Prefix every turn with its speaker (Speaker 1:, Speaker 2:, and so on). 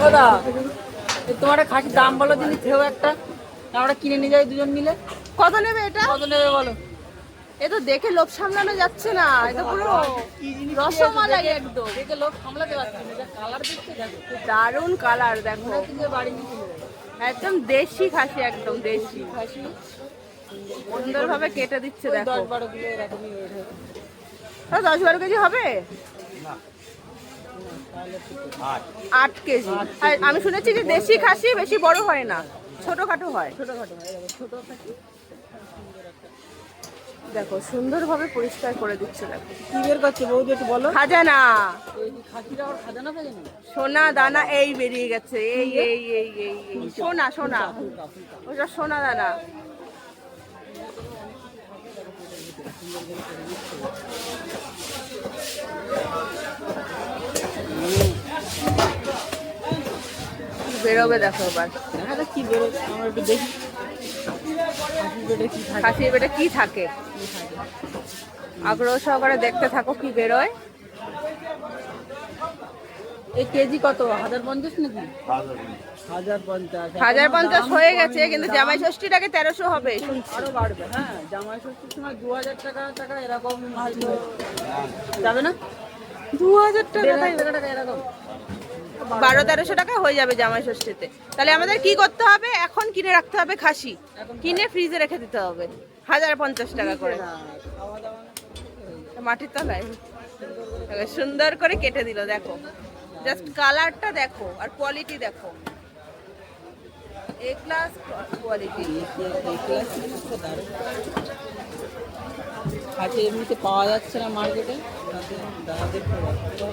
Speaker 1: দাদা তোমার খাসির দাম বলো দিন, খেয়েও একটা আমরা কিনে নিয়ে যাই দুজন মিলে।
Speaker 2: কত নেবে এটা?
Speaker 1: কত নেবে বলো?
Speaker 2: এ তো দেখে লোভ সামলানো যাচ্ছে না, এটা পুরো রসমালাই একদম।
Speaker 1: দেখে লোক সামলাতে পারছি না, যা কালার দিচ্ছে দেখো,
Speaker 2: দারুণ কালার দেখো,
Speaker 1: মনে হচ্ছে যে বাড়ি নিয়ে চলে যাবে।
Speaker 2: একদম দেশি খাসি, একদম দেশি
Speaker 1: খাসি
Speaker 2: সুন্দর ভাবে কেটে দিচ্ছে
Speaker 1: ওই
Speaker 2: দেখো।
Speaker 1: 10-12 কিলো এরকমই ওয়েট হবে।
Speaker 2: 10-12 কেজি হবে,
Speaker 1: তাহলে ঠিক আছে।
Speaker 2: 8 কেজি। আর আমি শুনেছি যে দেশি খাসি বেশি বড় হয় না, ছোটখাটো হয়।
Speaker 1: ছোটখাটো হয়, দেখো ছোট খাসি।
Speaker 2: দেখো সুন্দরভাবে পরিষ্কার করে দিচ্ছে দেখো।
Speaker 1: কি বের করছে বৌদি একটু বলো?
Speaker 2: খাজানা,
Speaker 1: এই খাসিটা আবার খাজানা পেয়ে না?
Speaker 2: সোনা দানা এই বেরিয়ে গেছে, এই এই এই এই এই সোনা সোনা, ওটা সোনা দানা। বেরোবে দেখো এবার,
Speaker 1: দেখা কি বেরো, আমরা একটু দেখি খাসির পেটে কি থাকে।
Speaker 2: খাসির পেটে কি থাকে, আগ্রহ সহকারে দেখতে থাকো কি বেরোয়।
Speaker 1: এই কেজি কত? 1050 নাকি? 1050।
Speaker 2: 1050 হয়ে গেছে, কিন্তু জামাই ষষ্ঠীটাকে 1300 হবে শুনছি।
Speaker 1: আরো বাড়বে। হ্যাঁ, জামাই ষষ্ঠীর সময় 2000 টাকা এরকম হয়তো যাবে না?
Speaker 2: 2000 টাকা,
Speaker 1: 1500 টাকা এরকম।
Speaker 2: 1200-1300 টাকা হয়ে যাবে জামাই ষষ্ঠীতে। তাহলে আমাদের কি করতে হবে, এখন কিনে রাখতে হবে খাসি, কিনে ফ্রিজে রেখে দিতে হবে 1050 টাকা করে।
Speaker 1: না, খাওয়া দাওয়া না।
Speaker 2: মাটির তলায় দেখো, সুন্দর করে কেটে দিল দেখো, জাস্ট কালারটা দেখো আর কোয়ালিটি দেখো, এ ক্লাস কোয়ালিটি।
Speaker 1: খাসি এমনিতে পাওয়া যাচ্ছে না মার্কেটে, দাদা দেখতে পাচ্ছি।